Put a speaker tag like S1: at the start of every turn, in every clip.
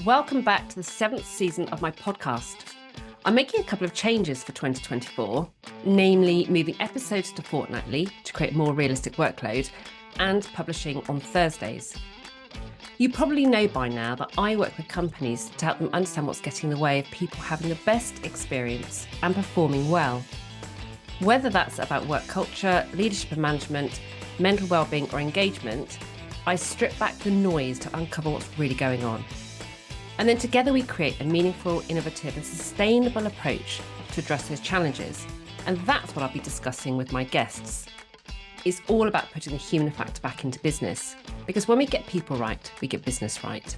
S1: Welcome back to the 7th season of my podcast. I'm making a couple of changes for 2024, namely moving episodes to fortnightly to create a more realistic workload and publishing on Thursdays. You probably know by now that I work with companies to help them understand what's getting in the way of people having the best experience and performing well. Whether that's about work culture, leadership and management, mental well-being or engagement, I strip back the noise to uncover what's really going on. And then together we create a meaningful, innovative and sustainable approach to address those challenges. And that's what I'll be discussing with my guests. It's all about putting the human factor back into business, because when we get people right, we get business right.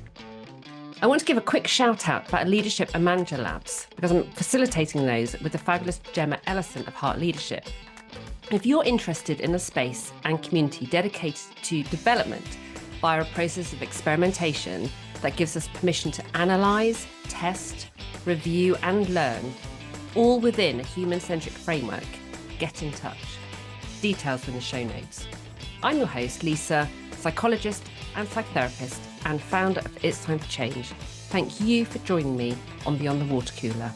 S1: I want to give a quick shout out about Leadership and Manager Labs, because I'm facilitating those with the fabulous Gemma and Ellison of Heart Leadership. If you're interested in a space and community dedicated to development via a process of experimentation that gives us permission to analyse, test, review and learn, all within a human-centric framework, get in touch. Details are in the show notes. I'm your host, Lisa, psychologist and psychotherapist and founder of It's Time for Change. Thank you for joining me on Beyond the Water Cooler.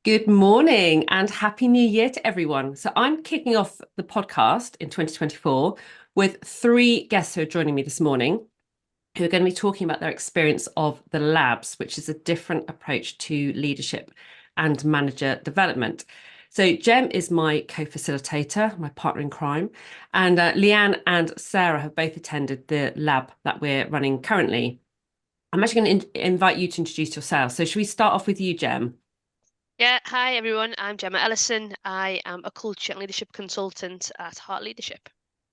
S1: Good morning and Happy New Year to everyone. So I'm kicking off the podcast in 2024 with 3 guests who are joining me this morning, who are going to be talking about their experience of the labs, which is a different approach to leadership and manager development. So Gem is my co-facilitator, my partner in crime, and Leanne and Sarah have both attended the lab that we're running currently. I'm actually going to invite you to introduce yourself. So should we start off with you, Gem?
S2: Yeah, hi everyone. I'm Gemma Ellison. I am a culture and leadership consultant at Heart Leadership.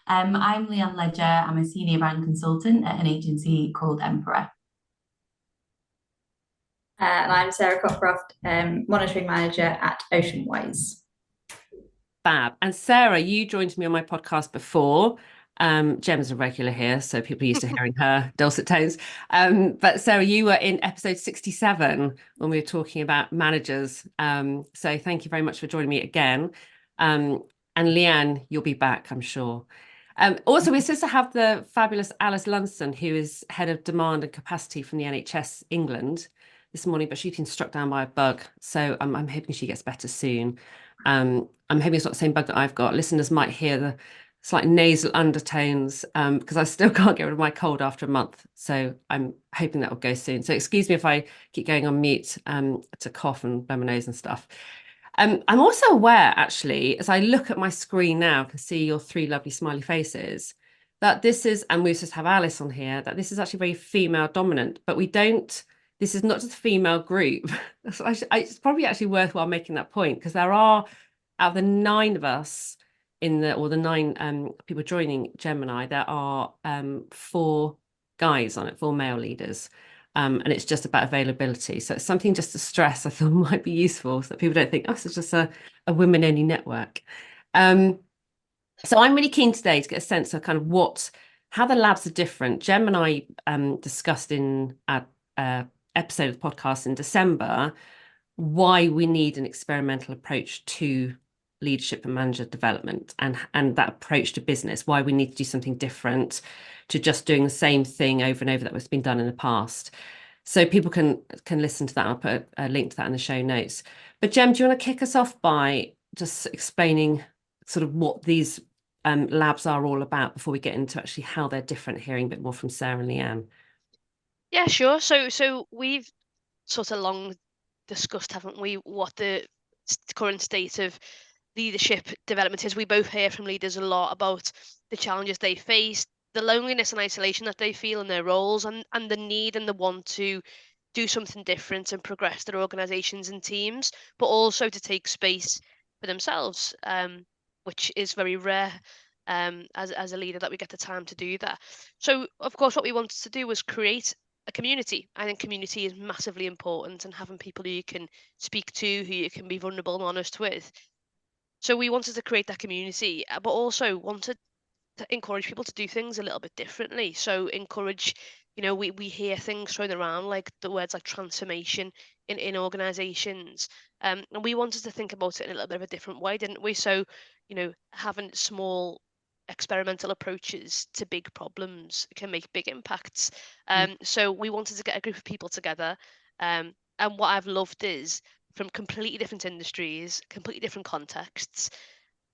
S3: I'm Leanne Ledger. I'm a senior brand consultant at an agency called Emperor.
S4: And I'm Sarah Cockroft, monitoring manager at OceanWise.
S1: Fab. And Sarah, you joined me on my podcast before. Gem's a regular here, so people are used to hearing her dulcet tones. But Sarah, you were in episode 67 when we were talking about managers. So thank you very much for joining me again. And Leanne, you'll be back, I'm sure. Also, we're supposed to have the fabulous Alice Lunston, who is head of demand and capacity from the NHS England this morning, but she's been struck down by a bug. So I'm hoping she gets better soon. I'm hoping it's not the same bug that I've got. Listeners might hear the slight nasal undertones because I still can't get rid of my cold after a month. So I'm hoping that will go soon. So excuse me if I keep going on mute to cough and blow my nose and stuff. I'm also aware, actually, as I look at my screen now, I can see your 3 lovely smiley faces, that this is, and we just have Alice on here, that this is actually very female dominant, but this is not just a female group. So it's probably actually worthwhile making that point, because there are, out of the 9 of us the 9 people joining Gemma and I, there are 4 guys on it, 4 male leaders. And it's just about availability. So it's something just to stress, I thought might be useful, so that people don't think, oh, it's just a women-only network. So I'm really keen today to get a sense of kind of how the labs are different. Gem and I discussed in our episode of the podcast in December why we need an experimental approach to leadership and manager development and that approach to business, why we need to do something different to just doing the same thing over and over that was been done in the past. So people can listen to that. I'll put a link to that in the show notes. But Gem, do you want to kick us off by just explaining sort of what these labs are all about before we get into actually how they're different, hearing a bit more from Sarah and Leanne?
S2: Yeah, sure. So we've sort of long discussed, haven't we, what the current state of leadership development is. We both hear from leaders a lot about the challenges they face, the loneliness and isolation that they feel in their roles, and the need and the want to do something different and progress their organizations and teams, but also to take space for themselves, which is very rare as a leader that we get the time to do that. So, of course, what we wanted to do was create a community. I think community is massively important, and having people who you can speak to, who you can be vulnerable and honest with. So we wanted to create that community, but also wanted to encourage people to do things a little bit differently. So encourage, we hear things thrown around like the words like transformation in organizations. And we wanted to think about it in a little bit of a different way, didn't we? So, having small experimental approaches to big problems can make big impacts. So we wanted to get a group of people together. And what I've loved is from completely different industries, completely different contexts,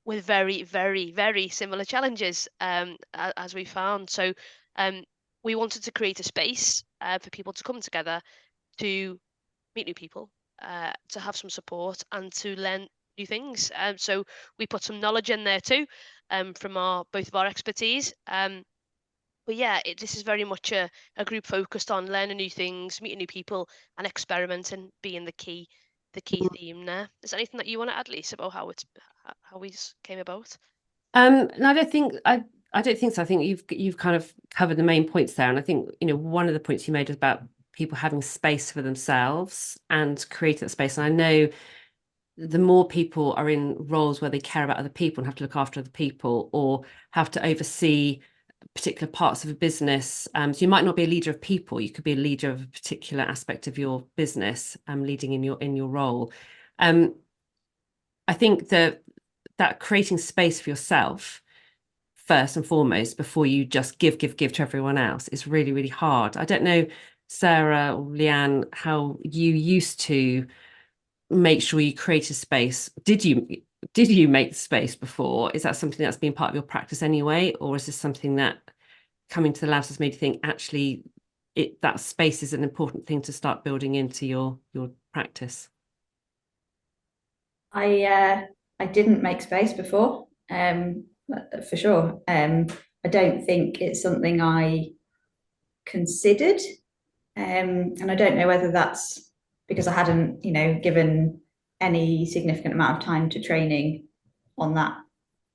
S2: with very, very, very similar challenges, as we found. So we wanted to create a space for people to come together, to meet new people, to have some support, and to learn new things. So we put some knowledge in there too, from both of our expertise. But yeah, this is very much a group focused on learning new things, meeting new people, and experimenting being the key theme there. Is there anything that you want to add, Lisa, about how we came about?
S1: No, I don't think so. I think you've kind of covered the main points there. And I think, one of the points you made was about people having space for themselves and creating that space. And I know the more people are in roles where they care about other people and have to look after other people, or have to oversee particular parts of a business. So you might not be a leader of people. You could be a leader of a particular aspect of your business, leading in your role. I think that creating space for yourself first and foremost, before you just give to everyone else, is really, really hard. I don't know, Sarah or Leanne, how you used to make sure you create a space. Did you make space before? Is that something that's been part of your practice anyway, or is this something that coming to the labs has made you think actually that space is an important thing to start building into your practice?
S4: I didn't make space before, for sure. I don't think it's something I considered, and I don't know whether that's because I hadn't, given any significant amount of time to training on that,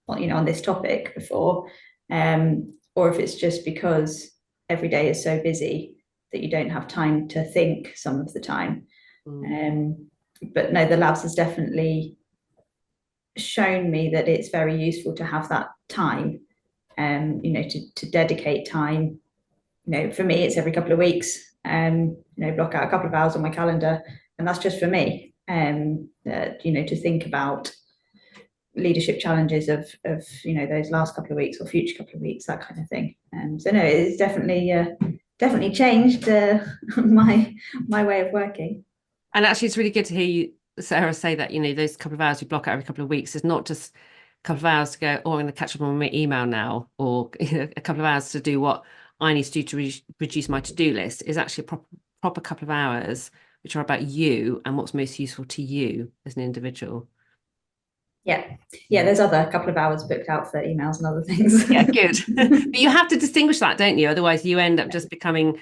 S4: on this topic before, or if it's just because every day is so busy that you don't have time to think some of the time. But no, the labs has definitely shown me that it's very useful to have that time, to dedicate time. For me, it's every couple of weeks, block out a couple of hours on my calendar, and that's just for me, to think about leadership challenges of those last couple of weeks or future couple of weeks, that kind of thing. So no, it's definitely changed my way of working.
S1: And actually, it's really good to hear you, Sarah, say that, those couple of hours you block out every couple of weeks is not just a couple of hours to go, oh, I'm going to catch up on my email now, or a couple of hours to do what I need to do to reduce my to-do list. Is actually a proper couple of hours, which are about you and what's most useful to you as an individual.
S4: Yeah, there's other couple of hours booked out for emails and other things.
S1: Yeah, good. But you have to distinguish that, don't you? Otherwise you end up just becoming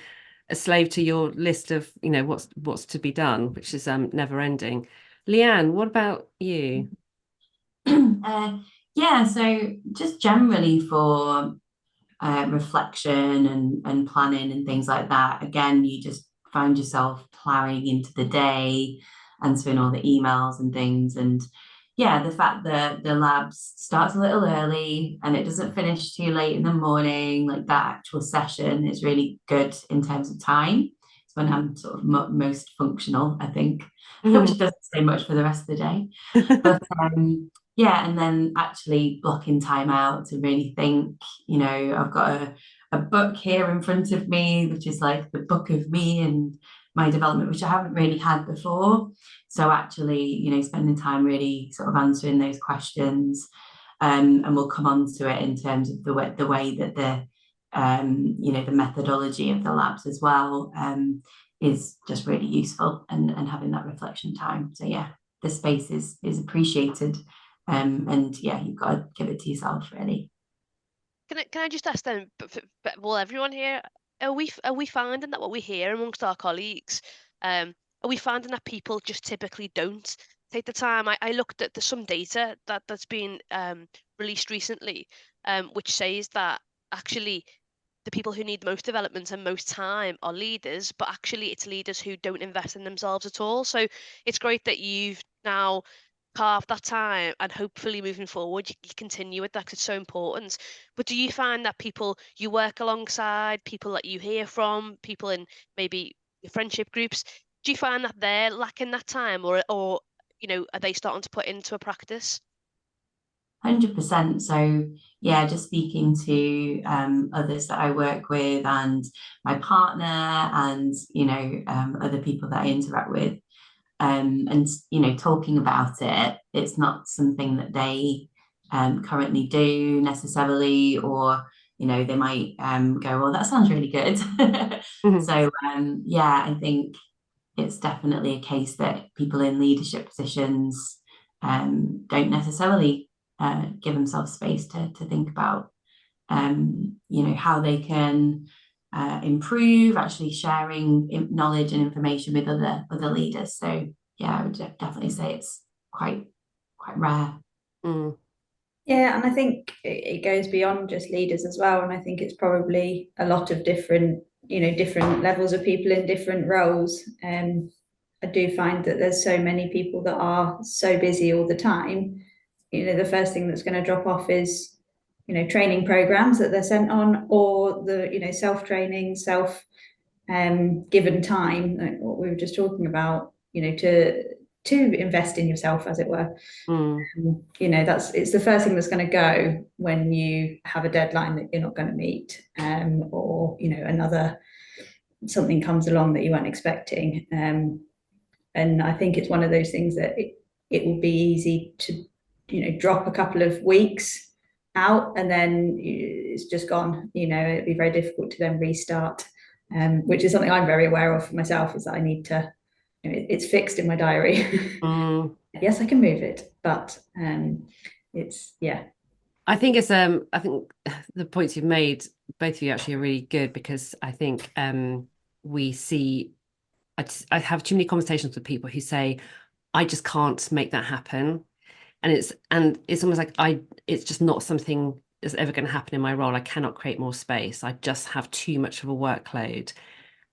S1: a slave to your list of, what's to be done, which is never ending. Leanne, what about you?
S3: Yeah, so just generally for reflection and planning and things like that, again, you just find yourself plowing into the day, answering all the emails and things. And yeah, the fact that the labs starts a little early and it doesn't finish too late in the morning, like that actual session is really good in terms of time. It's when I'm sort of most functional, I think, which doesn't say much for the rest of the day. But yeah, and then actually blocking time out to really think. I've got a book here in front of me, which is like the book of me and my development, which I haven't really had before. So actually, spending time really sort of answering those questions, and we'll come on to it in terms of the way that the methodology of the labs as well is just really useful, and having that reflection time. So yeah, the space is appreciated, and yeah, you've got to give it to yourself, really.
S2: Can I just ask then, well, everyone here, are we finding that what we hear amongst our colleagues, are we finding that people just typically don't take the time? I looked at some data that's been released recently, which says that actually the people who need most development and most time are leaders, but actually it's leaders who don't invest in themselves at all. So it's great that you've now carve that time, and hopefully moving forward you continue with that, 'cause it's so important. But do you find that people you work alongside, people that you hear from, people in maybe your friendship groups, do you find that they're lacking that time, or are they starting to put into a practice?
S3: 100%. So yeah, just speaking to others that I work with and my partner and other people that I interact with, and talking about it. It's not something that they currently do necessarily, or they might go, well, that sounds really good.
S1: Mhm.
S3: So yeah, I think it's definitely a case that people in leadership positions don't necessarily give themselves space to think about how they can improve, actually sharing knowledge and information with other leaders. So yeah, I would definitely say it's quite rare.
S1: Mm.
S4: Yeah, and I think it goes beyond just leaders as well. And I think it's probably a lot of different levels of people in different roles. I do find that there's so many people that are so busy all the time. The first thing that's going to drop off is, training programs that they're sent on, or the, self-training, given time, like what we were just talking about, to invest in yourself, as it were.
S1: Mm.
S4: It's the first thing that's going to go when you have a deadline that you're not going to meet, or something comes along that you weren't expecting. And I think it's one of those things that it will be easy to drop a couple of weeks out, and then it's just gone. It'd be very difficult to then restart, which is something I'm very aware of for myself, is that I need to, it's fixed in my diary.
S1: Mm.
S4: Yes, I can move it, but it's, yeah.
S1: I think the points you've made, both of you, actually are really good, because I think we see, I have too many conversations with people who say, I just can't make that happen. And it's almost like it's just not something that's ever going to happen in my role. I cannot create more space. I just have too much of a workload.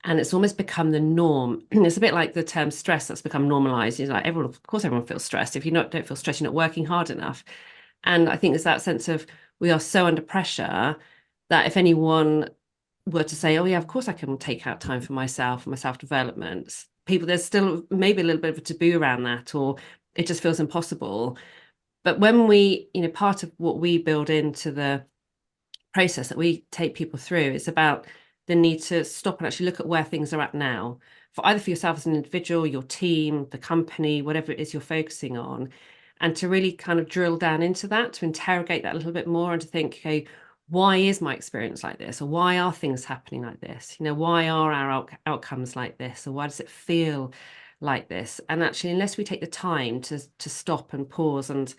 S1: And it's almost become the norm. It's a bit like the term stress that's become normalized. It's like of course everyone feels stressed. If you don't feel stressed, you're not working hard enough. And I think there's that sense of, we are so under pressure that if anyone were to say, oh yeah, of course I can take out time for myself and my self-development, there's still maybe a little bit of a taboo around that, or it just feels impossible. But when we, part of what we build into the process that we take people through is about the need to stop and actually look at where things are at now, for yourself as an individual, your team, the company, whatever it is you're focusing on, and to really kind of drill down into that, to interrogate that a little bit more, and to think, okay, why is my experience like this? Or why are things happening like this? Why are our outcomes like this? Or why does it feel like this? And actually, unless we take the time to stop and pause and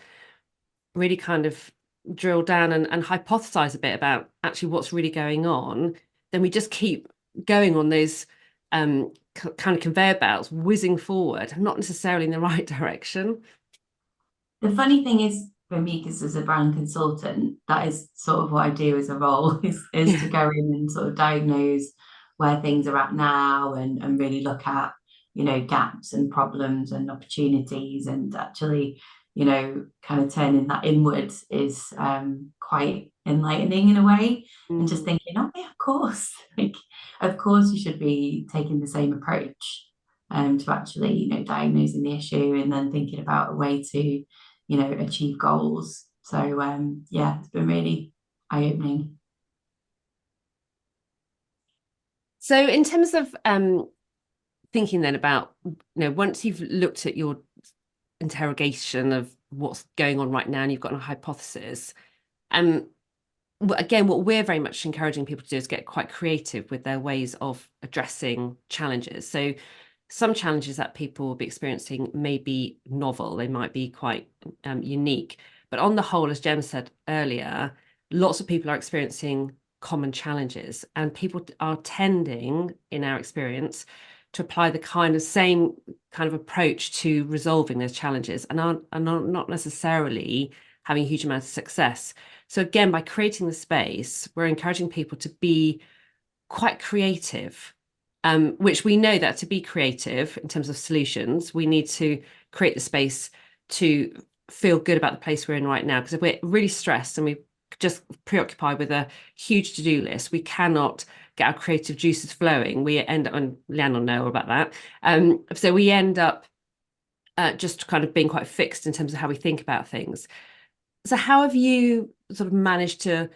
S1: really kind of drill down and hypothesize a bit about actually what's really going on, then we just keep going on those kind of conveyor belts, whizzing forward, not necessarily in the right direction.
S3: The funny thing is, for me, because as a brand consultant, that is sort of what I do as a role, is to go in and sort of diagnose where things are at now, and really look at gaps and problems and opportunities, and actually kind of turning that inwards is quite enlightening in a way. And just thinking, oh yeah, of course, like of course you should be taking the same approach to actually diagnosing the issue, and then thinking about a way to achieve goals. So yeah, it's been really eye-opening.
S1: So in terms of thinking then about, once you've looked at your interrogation of what's going on right now and you've got a hypothesis, again, what we're very much encouraging people to do is get quite creative with their ways of addressing challenges. So some challenges that people will be experiencing may be novel, they might be quite unique, but on the whole, as Jem said earlier, lots of people are experiencing common challenges, and people are tending, in our experience, to apply the same kind of approach to resolving those challenges, and are not necessarily having a huge amount of success. So again, by creating the space, we're encouraging people to be quite creative, which we know that to be creative in terms of solutions, we need to create the space to feel good about the place we're in right now. Because if we're really stressed and we're just preoccupied with a huge to-do list, we cannot get our creative juices flowing. We end up, and Leanne will know about that. So we end up just kind of being quite fixed in terms of how we think about things. So how have you sort of managed to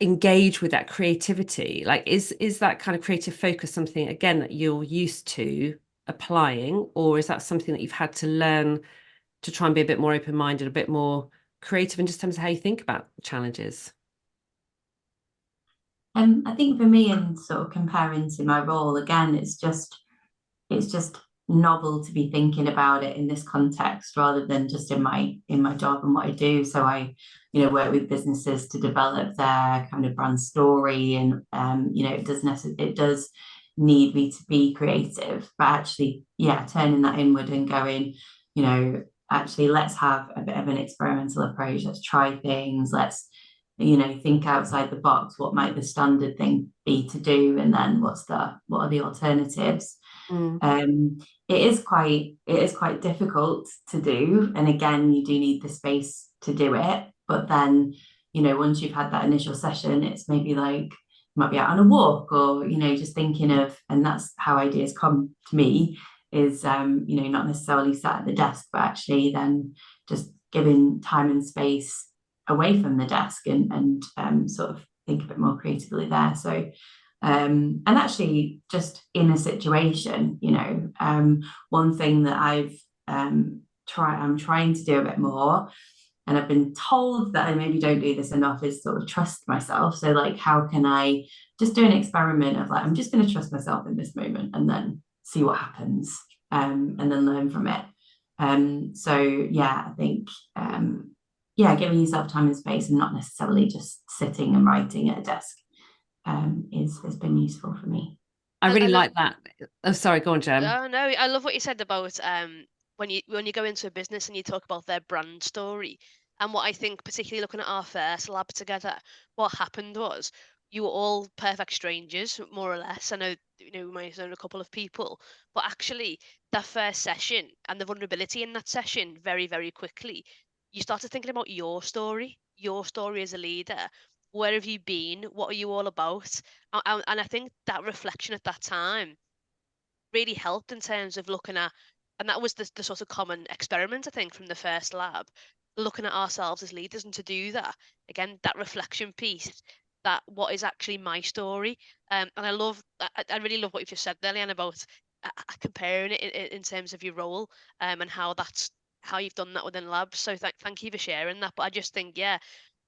S1: engage with that creativity? Like, is that kind of creative focus something, again, that you're used to applying, or is that something that you've had to learn to try and be a bit more open-minded, a bit more creative in just terms of how you think about challenges?
S3: I think for me, in sort of comparing to my role, again, it's just novel to be thinking about it in this context rather than just in my job and what I do. So I, work with businesses to develop their kind of brand story, and it does need me to be creative, but actually, yeah, turning that inward and going, actually, let's have a bit of an experimental approach. Let's try things. Let's think outside the box. What might the standard thing be to do, and then what are the alternatives? It is quite difficult to do, and again, you do need the space to do it. But then, once you've had that initial session, it's maybe like you might be out on a walk, or just thinking of, and that's how ideas come to me, is not necessarily sat at the desk, but actually then just giving time and space away from the desk, and sort of think a bit more creatively there. So and actually just in a situation, one thing that I'm trying to do a bit more, and I've been told that I maybe don't do this enough, is sort of trust myself. So like, how can I just do an experiment of like, I'm just going to trust myself in this moment and then see what happens, and then learn from it. So yeah, I think giving yourself time and space, and not necessarily just sitting and writing at a desk, has been useful for me.
S1: I really
S2: love,
S1: like that. Oh, sorry, go on, Jem.
S2: oh no, I love what you said about when you go into a business and you talk about their brand story. And what I think, particularly looking at our first lab together, what happened was you were all perfect strangers, more or less. I know, we might have known a couple of people, but actually that first session and the vulnerability in that session, very, very quickly, you started thinking about your story as a leader. Where have you been? What are you all about? And I think that reflection at that time really helped in terms of looking at, and that was the sort of common experiment, I think, from the first lab, looking at ourselves as leaders. And to do that, again, that reflection piece, that what is actually my story. And I really love what you've just said there, Leanne, about comparing it in terms of your role, and how you've done that within labs. So thank you for sharing that. But I just think, yeah,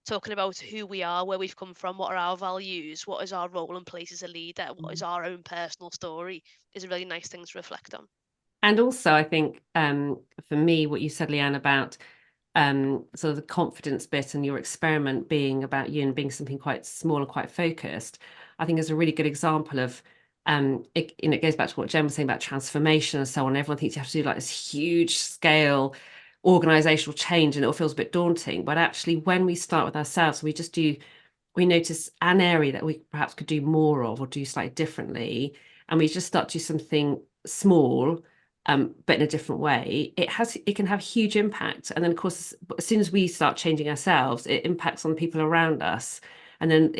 S2: talking about who we are, where we've come from, what are our values, what is our role and place as a leader, what is our own personal story, is a really nice thing to reflect on.
S1: And also, I think for me, what you said, Leanne, about sort of the confidence bit and your experiment being about you and being something quite small and quite focused, I think is a really good example of it goes back to what Jen was saying about transformation and so on. Everyone thinks you have to do like this huge scale organizational change, and it all feels a bit daunting. But actually, when we start with ourselves, we notice an area that we perhaps could do more of or do slightly differently, and we just start to do something small, but in a different way. It can have huge impact. And then, of course, as soon as we start changing ourselves, it impacts on the people around us, and then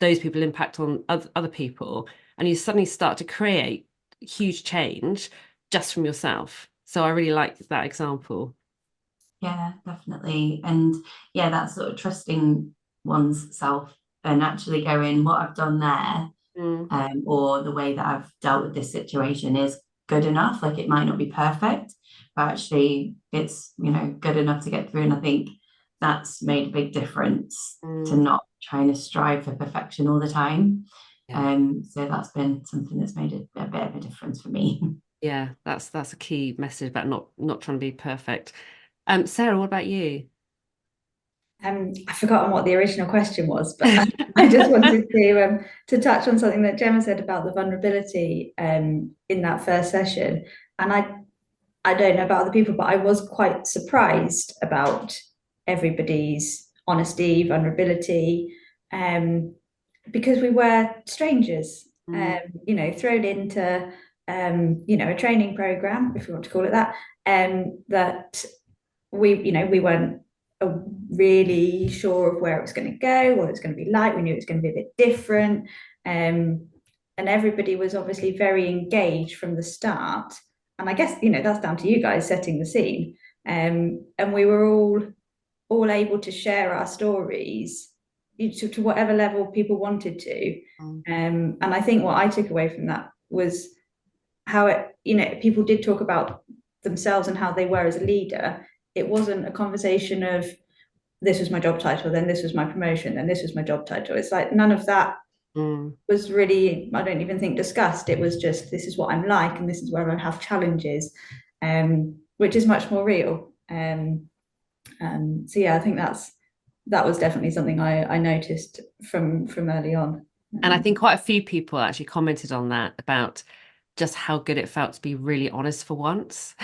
S1: those people impact on other people, and you suddenly start to create huge change just from yourself. So I really like that example.
S3: Yeah, definitely. And yeah, that sort of trusting one's self and actually going, what I've done there, or the way that I've dealt with this situation is good enough. Like, it might not be perfect, but actually it's, good enough to get through. And I think that's made a big difference to not trying to strive for perfection all the time. Yeah. So that's been something that's made a bit of a difference for me.
S1: Yeah, that's a key message about not trying to be perfect. Sarah, what about you?
S4: I've forgotten what the original question was, but I just wanted to touch on something that Gemma said about the vulnerability in that first session. And I don't know about other people, but I was quite surprised about everybody's honesty, vulnerability, because we were strangers, thrown into a training program, if you want to call it that, that we weren't really sure of where it was going to go, what it was going to be like. We knew it was going to be a bit different, and everybody was obviously very engaged from the start. And I guess that's down to you guys setting the scene, and we were all all able to share our stories to whatever level people wanted to. And I think what I took away from that was how people did talk about themselves and how they were as a leader. It wasn't a conversation of, this was my job title, then this was my promotion, then this was my job title. It's like none of that was really, I don't even think, discussed. It was just, this is what I'm like, and this is where I have challenges, which is much more real. So yeah, I think that was definitely something I noticed from early on.
S1: And I think quite a few people actually commented on that, about just how good it felt to be really honest for once.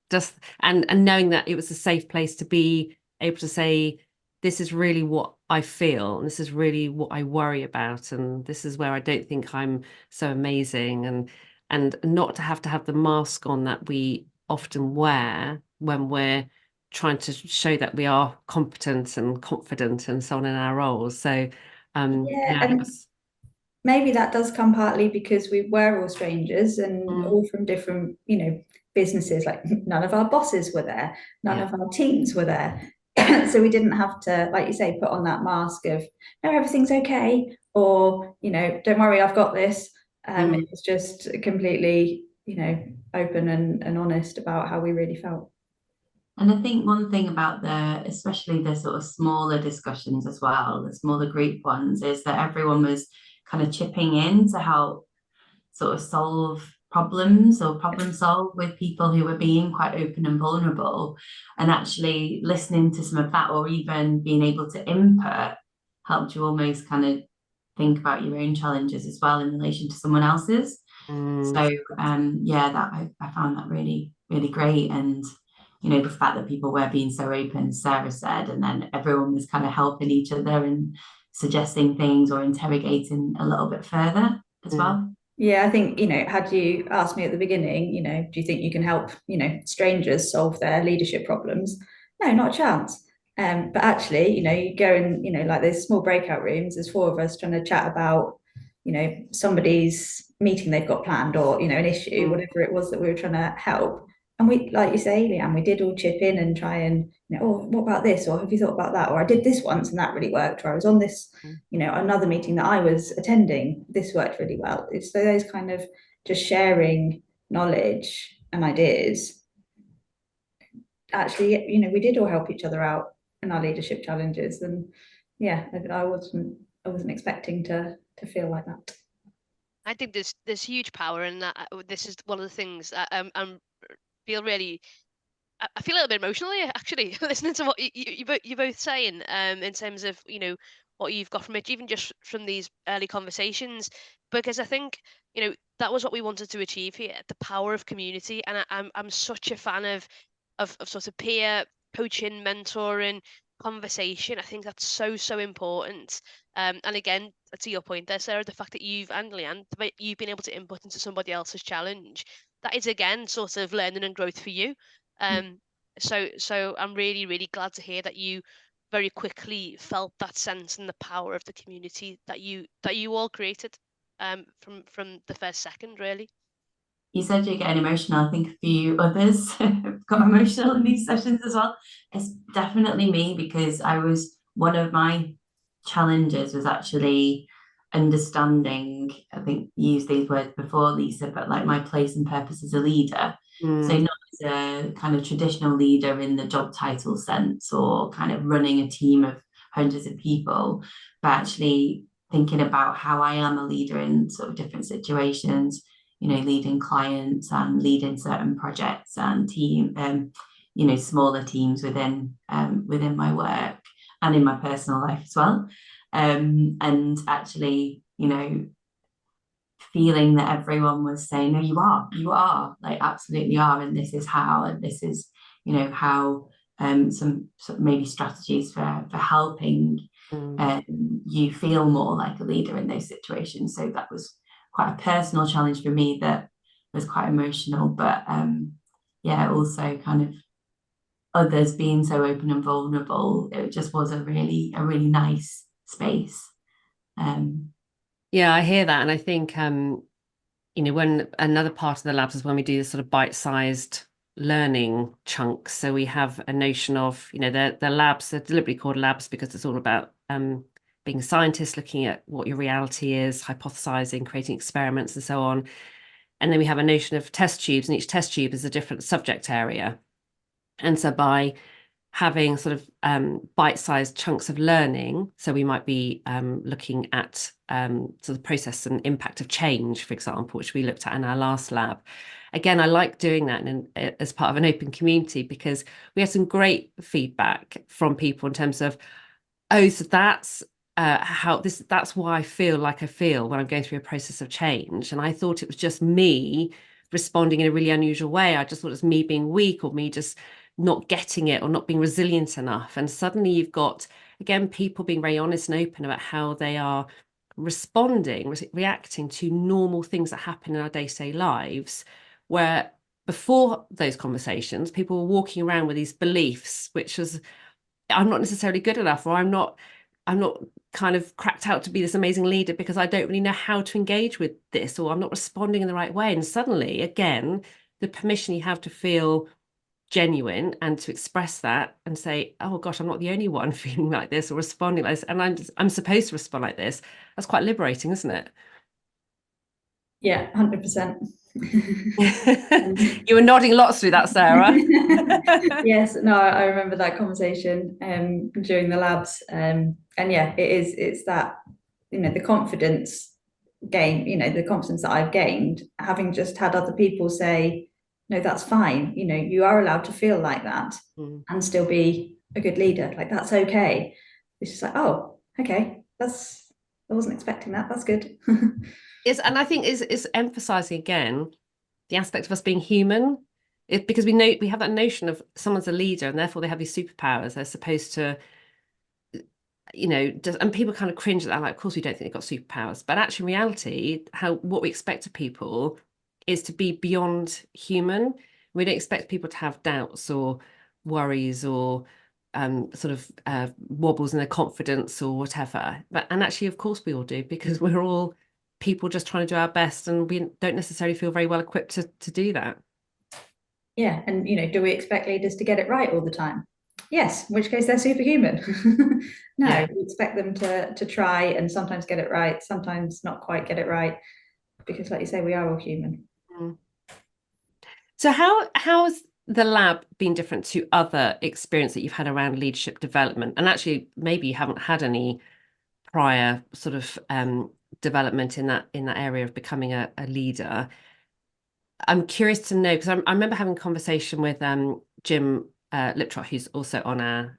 S1: Just and knowing that it was a safe place to be able to say, this is really what I feel, and this is really what I worry about, and this is where I don't think I'm so amazing, and not to have the mask on that we often wear when we're trying to show that we are competent and confident and so on in our roles. So
S4: and maybe that does come partly because we were all strangers and all from different, businesses. Like none of our bosses were there, none of our teams were there. So we didn't have to, like you say, put on that mask of, no, everything's okay, or, don't worry, I've got this. It was just completely, open and honest about how we really felt.
S3: And I think one thing about especially the sort of smaller discussions as well, the smaller group ones, is that everyone was kind of chipping in to help sort of solve problems or problem solve with people who were being quite open and vulnerable, and actually listening to some of that, or even being able to input, helped you almost kind of think about your own challenges as well in relation to someone else's. So that I found that really, really great. And the fact that people were being so open, Sarah said, and then everyone was kind of helping each other and suggesting things or interrogating a little bit further as well.
S4: Yeah, I think, had you asked me at the beginning, do you think you can help, strangers solve their leadership problems? No, not a chance. But actually, you go and, like there's small breakout rooms, there's 4 of us trying to chat about, somebody's meeting they've got planned, or, an issue, whatever it was that we were trying to help. And we, like you say, Leanne, we did all chip in and try and, oh, what about this? Or have you thought about that? Or I did this once and that really worked. Or I was on this, another meeting that I was attending, this worked really well. It's those kind of just sharing knowledge and ideas. Actually, we did all help each other out in our leadership challenges. And yeah, I wasn't expecting to feel like that.
S2: I think there's huge power in that. This is one of the things that feel really. I feel a little bit emotionally actually listening to what you're both saying. In terms of what you've got from it, even just from these early conversations, because I think that was what we wanted to achieve here: the power of community. And I'm such a fan of sort of peer coaching, mentoring, conversation. I think that's so important. And again, to your point there, Sarah, the fact that you've and Leanne, you've been able to input into somebody else's challenge, that is again sort of learning and growth for you. So I'm really glad to hear that you very quickly felt that sense and the power of the community that you all created from the first second, really.
S3: You said you're getting emotional. I think a few others have got emotional in these sessions as well. It's definitely me, because one of my challenges was actually understanding, I think you used these words before, Lisa, but like my place and purpose as a leader. So not as a kind of traditional leader in the job title sense, or kind of running a team of hundreds of people, but actually thinking about how I am a leader in sort of different situations, leading clients and leading certain projects and smaller teams within my work and in my personal life as well. And actually, feeling that everyone was saying, no, you are, like, absolutely are, and this is how, and this is, how, some sort of maybe strategies for helping you feel more like a leader in those situations. So that was quite a personal challenge for me that was quite emotional, but also kind of others being so open and vulnerable. It just was a really nice space.
S1: Yeah, I hear that. And I think, when another part of the labs is when we do this sort of bite-sized learning chunks. So we have a notion of, the labs are deliberately called labs because it's all about being scientists, looking at what your reality is, hypothesizing, creating experiments and so on. And then we have a notion of test tubes, and each test tube is a different subject area. And so by having sort of bite-sized chunks of learning, so we might be looking at sort of process and impact of change, for example, which we looked at in our last lab. Again, I like doing that as part of an open community, because we had some great feedback from people in terms of, oh, so that's that's why I feel like I feel when I'm going through a process of change. And I thought it was just me responding in a really unusual way. I just thought it was me being weak, or me just not getting it, or not being resilient enough. And suddenly you've got, again, people being very honest and open about how they are responding, reacting to normal things that happen in our day-to-day lives, where before those conversations, people were walking around with these beliefs, which was, I'm not necessarily good enough, or I'm not kind of cracked out to be this amazing leader because I don't really know how to engage with this, or I'm not responding in the right way. And suddenly, again, the permission you have to feel genuine and to express that and say, oh gosh, I'm not the only one feeling like this or responding like this, and I'm supposed to respond like this. That's quite liberating, isn't it?
S4: Yeah, 100%.
S1: You were nodding lots through that, Sarah.
S4: Yes, no, I remember that conversation during the labs, and yeah, it's that, the confidence gain, the confidence that I've gained having just had other people say, no, that's fine, you are allowed to feel like that and still be a good leader, like that's okay. It's just like, oh, okay, I wasn't expecting that, that's good.
S1: And I think it's emphasizing again the aspect of us being human, because we have that notion of someone's a leader and therefore they have these superpowers. They're supposed to, and people kind of cringe at that, like, of course we don't think they've got superpowers. But actually, in reality, what we expect of people is to be beyond human. We don't expect people to have doubts or worries or sort of wobbles in their confidence or whatever. And actually, of course, we all do, because we're all people just trying to do our best, and we don't necessarily feel very well equipped to do that.
S4: Yeah, and do we expect leaders to get it right all the time? Yes, in which case they're superhuman. No, yeah. We expect them to try and sometimes get it right, sometimes not quite get it right, because like you say, we are all human.
S1: So how's the lab been different to other experience that you've had around leadership development? And actually, maybe you haven't had any prior sort of development in that area of becoming a leader. I'm curious to know, because I remember having a conversation with Jim Liptrot, who's also on our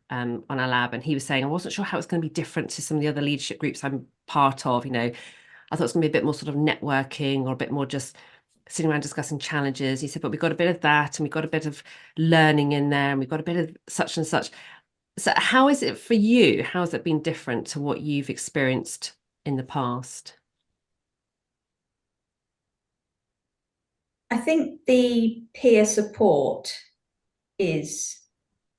S1: lab, and he was saying I wasn't sure how it's going to be different to some of the other leadership groups I'm part of. I thought it was going to be a bit more sort of networking, or a bit more just sitting around discussing challenges. He said, but we've got a bit of that, and we've got a bit of learning in there, and we've got a bit of such and such. So how is it for you? How has it been different to what you've experienced in the past?
S4: I think the peer support is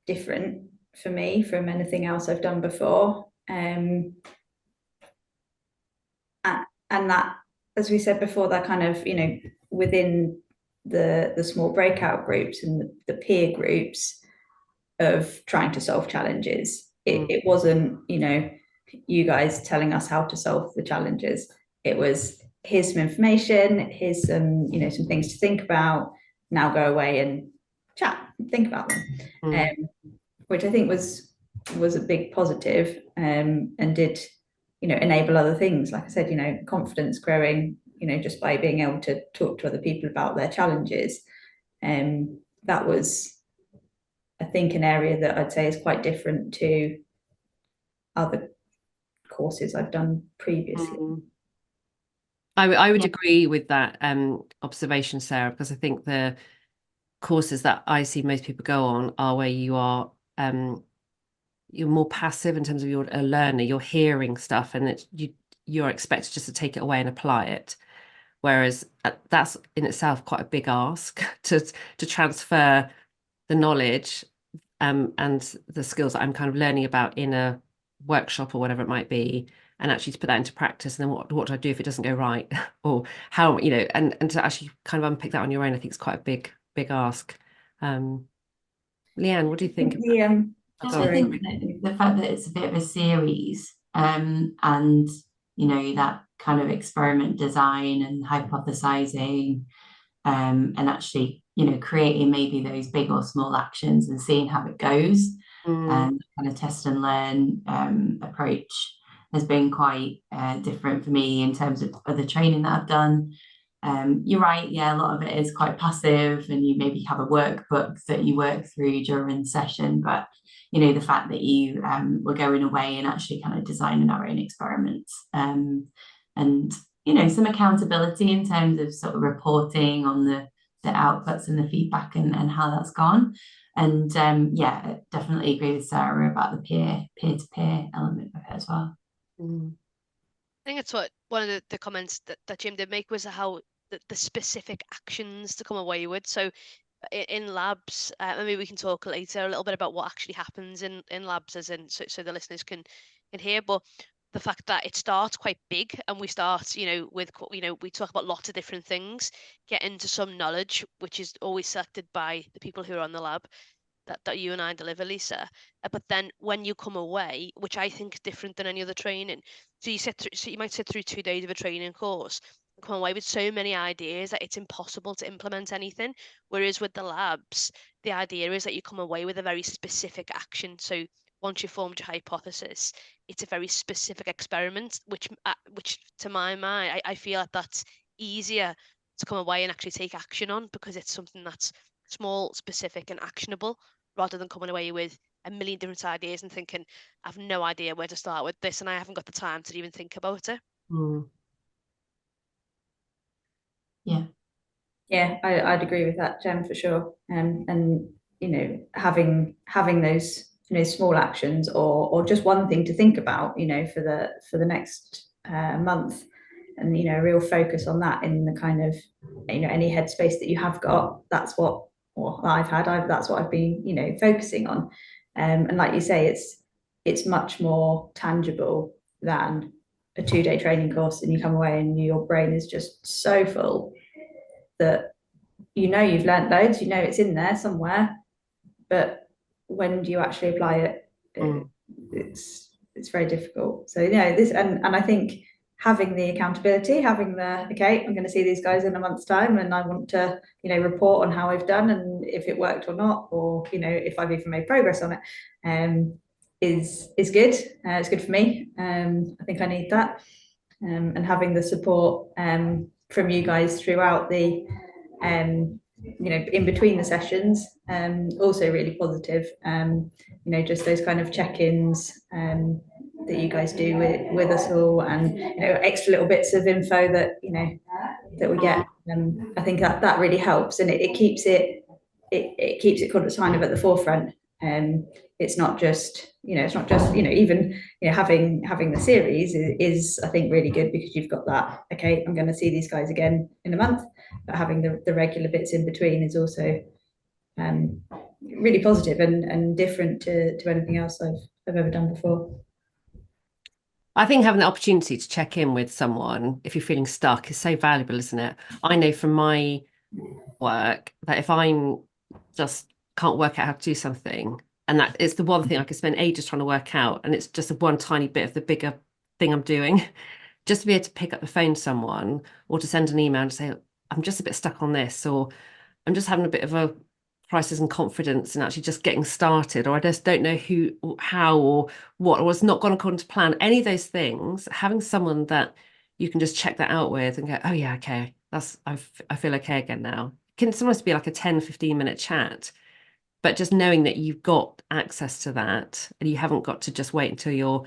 S4: different for me from anything else I've done before. And that, as we said before, that kind of, within the small breakout groups and the peer groups of trying to solve challenges, it wasn't, you guys telling us how to solve the challenges. It was, here's some information, here's some, some things to think about. Now go away and chat, think about them, which I think was a big positive, and did, enable other things. Like I said, confidence growing, just by being able to talk to other people about their challenges. That was, I think, an area that I'd say is quite different to other courses I've done previously.
S1: I would agree with that observation, Sarah, because I think the courses that I see most people go on are where you are you're more passive in terms of you're a learner, you're hearing stuff, and you're expected just to take it away and apply it. Whereas that's in itself quite a big ask to transfer the knowledge and the skills that I'm kind of learning about in a workshop or whatever it might be, and actually to put that into practice. And then what do I do if it doesn't go right? Or how, and to actually kind of unpick that on your own, I think it's quite a big ask. Leanne, what do you think about
S4: The,
S3: I
S4: sorry.
S3: think that the fact that it's a bit of a series, and that kind of experiment design and hypothesizing, and actually creating maybe those big or small actions and seeing how it goes, and kind of test and learn approach has been quite different for me in terms of other training that I've done. You're right, yeah, a lot of it is quite passive, and you maybe have a workbook that you work through during the session, but the fact that you were going away and actually kind of designing our own experiments, and some accountability in terms of sort of reporting on the outputs and the feedback and how that's gone. And yeah, I definitely agree with Sarah about the peer-to-peer element of it as well.
S2: I think it's what one of the comments that Jim did make was how the specific actions to come away with. So in labs, maybe we can talk later a little bit about what actually happens in labs, as in so the listeners can hear. But the fact that it starts quite big, and we start, with we talk about lots of different things, get into some knowledge which is always selected by the people who are on the lab that you and I deliver, Lisa. But then when you come away, which I think is different than any other training, so you might sit through 2 days of a training course and come away with so many ideas that it's impossible to implement anything. Whereas with the labs, the idea is that you come away with a very specific action. So once you've formed your hypothesis, it's a very specific experiment, which to my mind, I feel like that's easier to come away and actually take action on, because it's something that's small, specific, and actionable, rather than coming away with a million different ideas and thinking, I've no idea where to start with this, and I haven't got the time to even think about it.
S3: Yeah,
S4: I'd agree with that, Jem, for sure. And having those small actions, or just one thing to think about, for the next month, and a real focus on that in the kind of any headspace that you have got. That's what I've had. That's what I've been focusing on. And like you say, it's much more tangible than a 2-day training course, and you come away and your brain is just so full that you've learnt loads, it's in there somewhere, but when do you actually apply it? It's very difficult. So this, and I think having the accountability, having the okay, I'm going to see these guys in a month's time, and I want to report on how I've done and if it worked or not, or if I've even made progress on it, is good. It's good for me. I think I need that, and having the support from you guys throughout the in between the sessions, also really positive. Just those kind of check-ins that you guys do with us all, and extra little bits of info that that we get. I think that really helps, and it keeps it kind of at the forefront. It's not just even having the series is I think really good, because you've got that, okay, I'm going to see these guys again in a month, but having the regular bits in between is also really positive and different to anything else I've ever done before.
S1: I think having the opportunity to check in with someone if you're feeling stuck is so valuable, isn't it? I know from my work that if I'm just can't work out how to do something, and that it's the one thing I could spend ages trying to work out, and it's just a one tiny bit of the bigger thing I'm doing, just to be able to pick up the phone to someone or to send an email and say, I'm just a bit stuck on this, or I'm just having a bit of a crisis in confidence and actually just getting started, or I just don't know who or how or what, or it's not gone according to plan. Any of those things, having someone that you can just check that out with and go, oh yeah, okay, I feel okay again now. It can sometimes be like a 10-15 minute chat, but just knowing that you've got access to that and you haven't got to just wait until your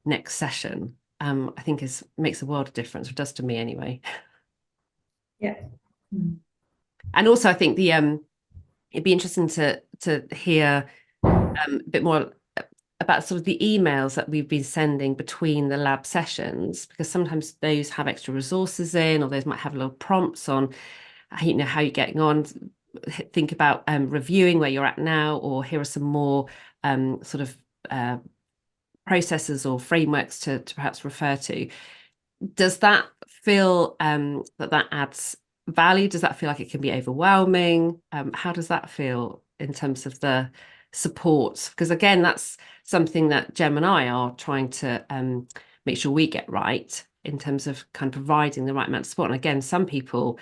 S1: next session, I think makes a world of difference, or does to me anyway.
S4: Yeah.
S1: And also I think it'd be interesting to hear a bit more about sort of the emails that we've been sending between the lab sessions, because sometimes those have extra resources in, or those might have little prompts on how you're getting on. Think about reviewing where you're at now, or here are some more sort of processes or frameworks to perhaps refer to. Does that feel that adds valued? Does that feel like it can be overwhelming? How does that feel in terms of the support? Because again, that's something that Gem and I are trying to make sure we get right in terms of kind of providing the right amount of support. And again, some people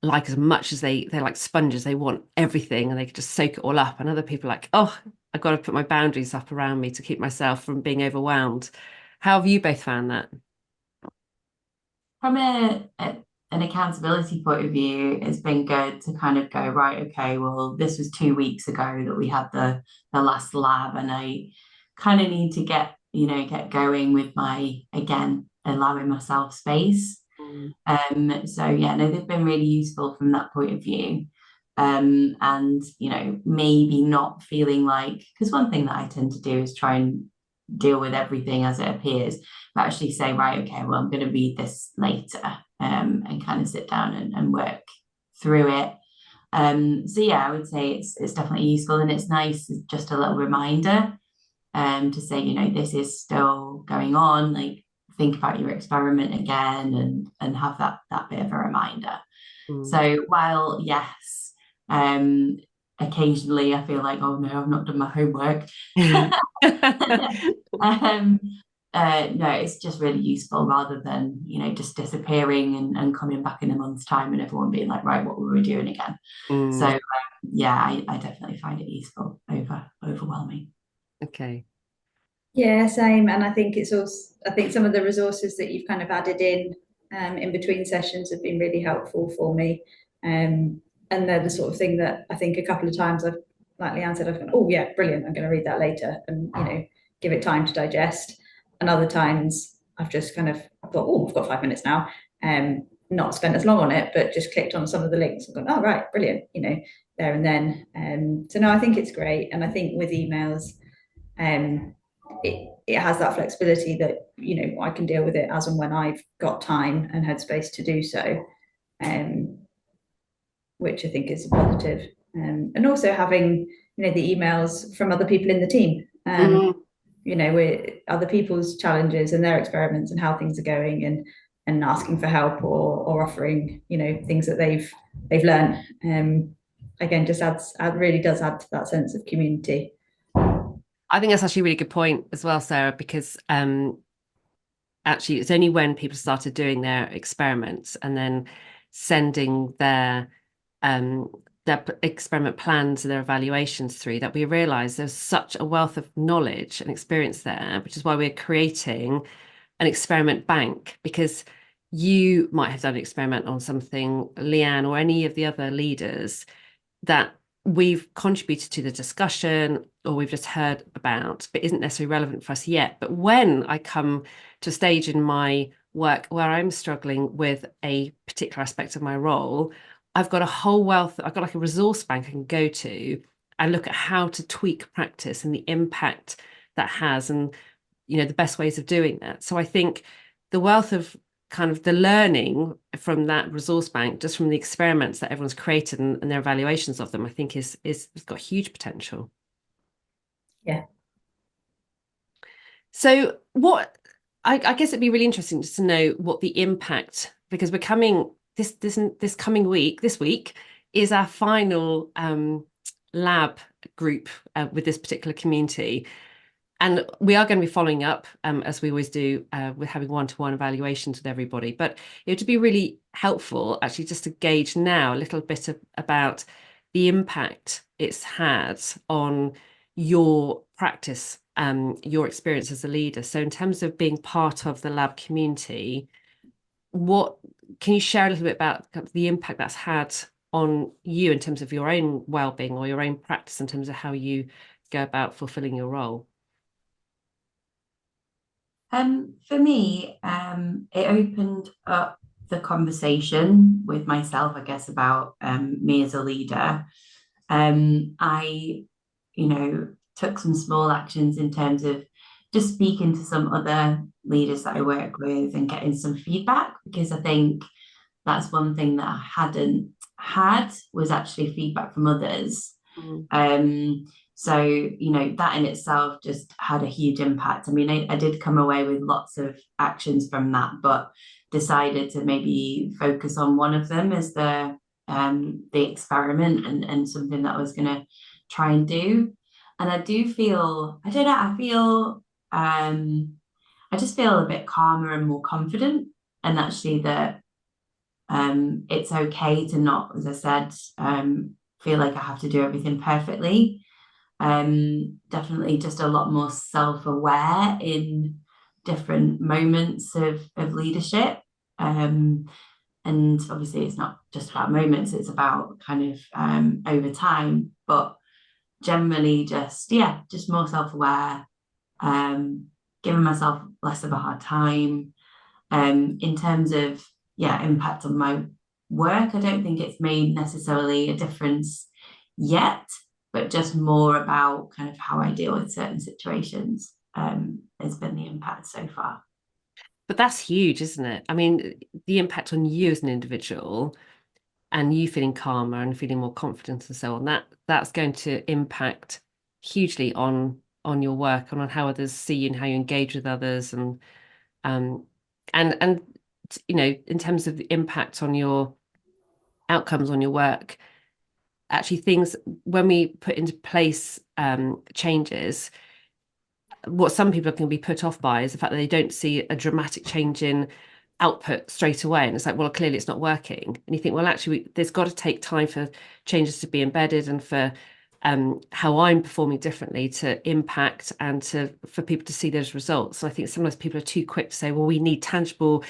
S1: like as much as they're like sponges, they want everything and they can just soak it all up. And other people are like, oh, I've got to put my boundaries up around me to keep myself from being overwhelmed. How have you both found that?
S3: From an accountability point of view, it's been good to kind of go, right, okay, well, this was 2 weeks ago that we had the last lab, and I kind of need to get going with my, again, allowing myself space. So yeah, no, they've been really useful from that point of view. And maybe not feeling like, because one thing that I tend to do is try and deal with everything as it appears, but actually say, right, okay, well, I'm going to read this later, and kind of sit down and work through it. So yeah, I would say it's definitely useful, and it's nice, it's just a little reminder to say, this is still going on, like think about your experiment again, and have that bit of a reminder. So while yes, occasionally I feel like, oh no, I've not done my homework. No, it's just really useful, rather than just disappearing and coming back in a month's time and everyone being like, right, what were we doing again? So yeah, I definitely find it useful over overwhelming.
S1: Okay.
S4: Yeah, same. And I think it's also, I think some of the resources that you've kind of added in between sessions have been really helpful for me. And they're the sort of thing that I think a couple of times I've, like Leanne said, I've gone, oh yeah, brilliant, I'm going to read that later, and give it time to digest. And other times I've just kind of thought, oh, I've got 5 minutes now, not spent as long on it, but just clicked on some of the links and gone, oh right, brilliant, there and then. So no, I think it's great. And I think with emails, it has that flexibility that I can deal with it as and when I've got time and headspace to do so, which I think is a positive. And also having the emails from other people in the team, with other people's challenges and their experiments and how things are going, and asking for help or offering things that they've learned. Again, just really does add to that sense of community.
S1: I think that's actually a really good point as well, Sarah, because actually it's only when people started doing their experiments and then sending their experiment plans and their evaluations through that we realised there's such a wealth of knowledge and experience there, which is why we're creating an experiment bank, because you might have done an experiment on something, Leanne, or any of the other leaders that we've contributed to the discussion or we've just heard about, but isn't necessarily relevant for us yet. But when I come to a stage in my work where I'm struggling with a particular aspect of my role, I've got a whole wealth, I've got like a resource bank I can go to and look at how to tweak practice and the impact that has, and the best ways of doing that. So I think the wealth of kind of the learning from that resource bank, just from the experiments that everyone's created and their evaluations of them, I think is got huge potential.
S4: Yeah.
S1: So what I guess it'd be really interesting just to know what the impact, because we're coming this coming week, this week is our final lab group with this particular community. And we are going to be following up, as we always do, with having one-to-one evaluations with everybody. But it would be really helpful, actually, just to gauge now a little bit about the impact it's had on your practice, your experience as a leader. So in terms of being part of the lab community, what can you share a little bit about the impact that's had on you in terms of your own well-being or your own practice in terms of how you go about fulfilling your role?
S3: For me, it opened up the conversation with myself, I guess, about me as a leader. I, took some small actions in terms of just speaking to some other leaders that I work with and getting some feedback, because I think that's one thing that I hadn't had, was actually feedback from others. So, that in itself just had a huge impact. I mean, I did come away with lots of actions from that, but decided to maybe focus on one of them as the experiment and something that I was going to try and do. And I do feel, I don't know, I just feel a bit calmer and more confident, and actually that it's okay to not, as I said, feel like I have to do everything perfectly. Definitely just a lot more self-aware in different moments of leadership. And obviously it's not just about moments, it's about kind of over time, but generally just more self-aware, giving myself less of a hard time. In terms of impact on my work, I don't think it's made necessarily a difference yet, but just more about kind of how I deal with certain situations has been the impact so far.
S1: But that's huge, isn't it? I mean, the impact on you as an individual and you feeling calmer and feeling more confident and so on, that's going to impact hugely on your work and on how others see you and how you engage with others, and you know, in terms of the impact on your outcomes on your work, actually things when we put into place changes, what some people can be put off by is the fact that they don't see a dramatic change in output straight away, and it's like, well, clearly it's not working. And you think, well, actually there's got to take time for changes to be embedded and for how I'm performing differently to impact and for people to see those results. And I think sometimes people are too quick to say, well, we need tangible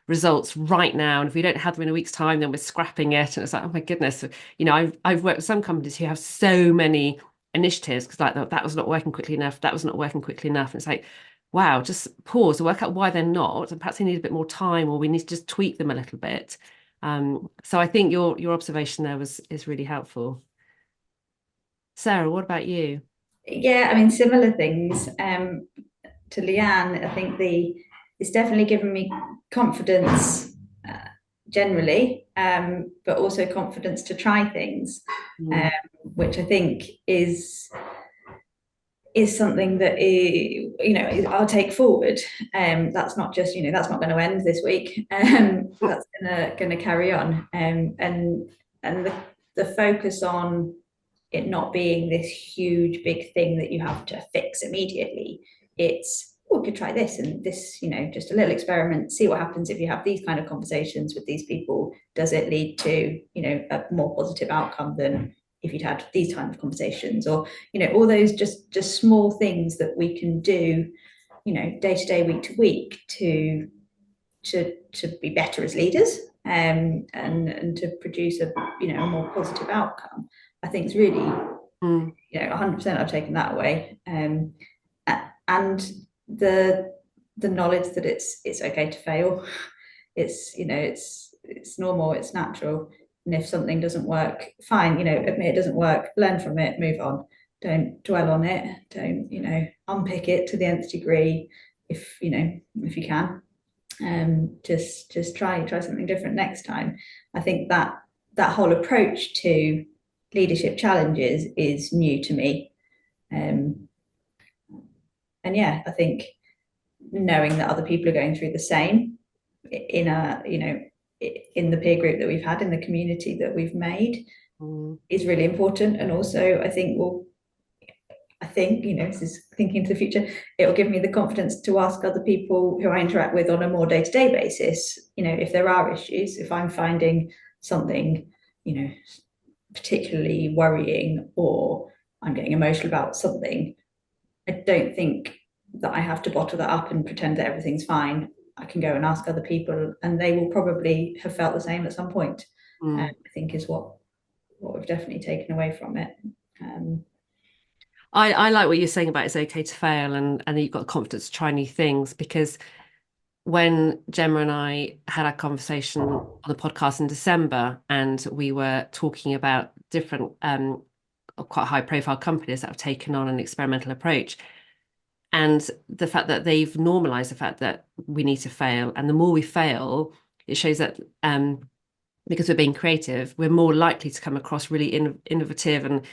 S1: results right now, and if we don't have them in a week's time, then we're scrapping it. And it's like, oh my goodness, you know, I've worked with some companies who have so many initiatives because like that was not working quickly enough, that was not working quickly enough, and it's like, wow, just pause and work out why they're not, and perhaps they need a bit more time, or we need to just tweak them a little bit. So I think your observation there is really helpful. Sarah, what about you?
S4: Yeah, I mean, similar things to Leanne. I think it's definitely given me confidence generally, but also confidence to try things, which I think is something that I'll take forward. That's not just, that's not going to end this week. That's going to carry on. And the focus on it not being this huge big thing that you have to fix immediately. It's, we could try this and this, just a little experiment, see what happens if you have these kind of conversations with these people. Does it lead to, a more positive outcome than if you'd had these kind of conversations? Or, all those just small things that we can do, day to day, week to week to be better as leaders, and to produce a more positive outcome. I think it's really 100% I've taken that away, and the knowledge that it's okay to fail. It's it's normal, it's natural, and if something doesn't work, fine, admit it doesn't work, learn from it, move on. Don't dwell on it. Don't unpick it to the nth degree. If if you can, just try something different next time. I think that whole approach to leadership challenges is new to me, and I think knowing that other people are going through the same in in the peer group that we've had, in the community that we've made, is really important. And also I think this is thinking into the future, it will give me the confidence to ask other people who I interact with on a more day-to-day basis, if there are issues, if I'm finding something, particularly worrying, or I'm getting emotional about something, I don't think that I have to bottle that up and pretend that everything's fine. I can go and ask other people, and they will probably have felt the same at some point. I think is what we've definitely taken away from it.
S1: I like what you're saying about it's okay to fail, and you've got the confidence to try new things, because when Gemma and I had our conversation on the podcast in December, and we were talking about different quite high profile companies that have taken on an experimental approach, and the fact that they've normalized the fact that we need to fail, and the more we fail, it shows that because we're being creative, we're more likely to come across really innovative and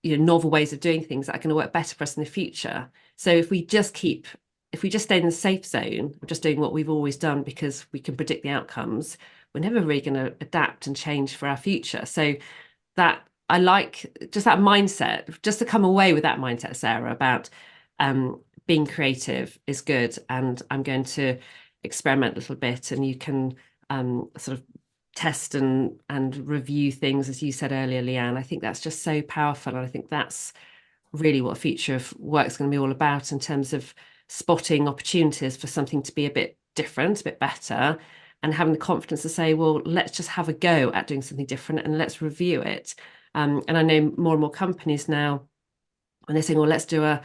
S1: novel ways of doing things that are going to work better for us in the future. So if we just keep if we just stay in the safe zone of just doing what we've always done because we can predict the outcomes, we're never really going to adapt and change for our future. So that I like just that mindset, just to come away with that mindset, Sarah, about being creative is good, and I'm going to experiment a little bit, and you can sort of test and review things, as you said earlier, Leanne. I think that's just so powerful, and I think that's really what future of work is going to be all about, in terms of spotting opportunities for something to be a bit different, a bit better, and having the confidence to say, well, let's just have a go at doing something different and let's review it. And I know more and more companies now, when they're saying, well, let's do a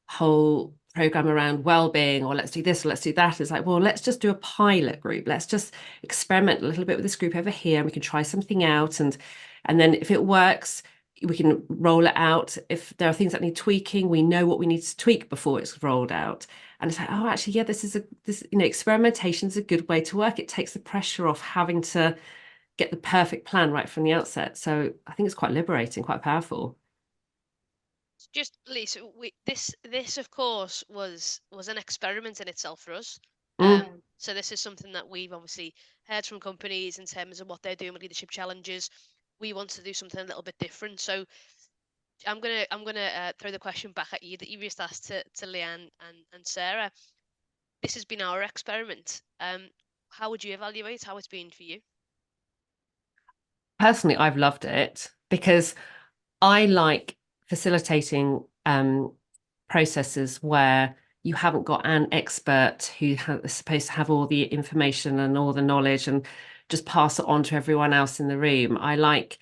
S1: whole program around well-being, or let's do this, or let's do that. It's like, well, let's just do a pilot group. Let's just experiment a little bit with this group over here, and we can try something out. And then if it works, we can roll it out. If there are things that need tweaking, we know what we need to tweak before it's rolled out. And it's like, oh, actually, yeah, this experimentation is a good way to work. It takes the pressure off having to get the perfect plan right from the outset. So I think it's quite liberating, quite powerful.
S2: Just Lisa, this of course was an experiment in itself for us. So this is something that we've obviously heard from companies in terms of what they're doing with leadership challenges. We want to do something a little bit different. So I'm gonna throw the question back at you that you just asked to Leanne and Sarah. This has been our experiment. How would you evaluate how it's been for you?
S1: Personally, I've loved it, because I like facilitating processes where you haven't got an expert who is supposed to have all the information and all the knowledge and just pass it on to everyone else in the room. I like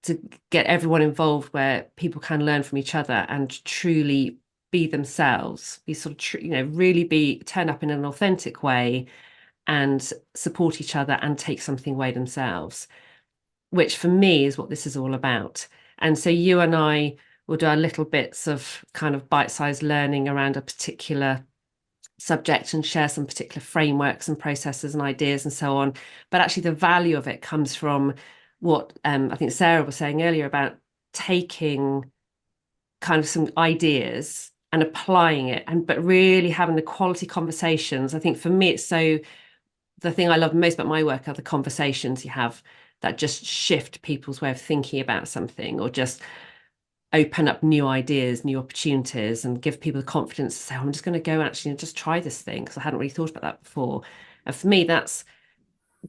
S1: to get everyone involved where people can learn from each other and truly be themselves, be sort of really turn up in an authentic way and support each other and take something away themselves, which for me is what this is all about. And so you and I will do our little bits of kind of bite-sized learning around a particular subject and share some particular frameworks and processes and ideas and so on. But actually the value of it comes from what I think Sarah was saying earlier about taking kind of some ideas and applying it, but really having the quality conversations. I think for me, the thing I love most about my work are the conversations you have that just shift people's way of thinking about something, or just open up new ideas, new opportunities, and give people the confidence to say, oh, I'm just going to go actually and just try this thing because I hadn't really thought about that before. And for me, that's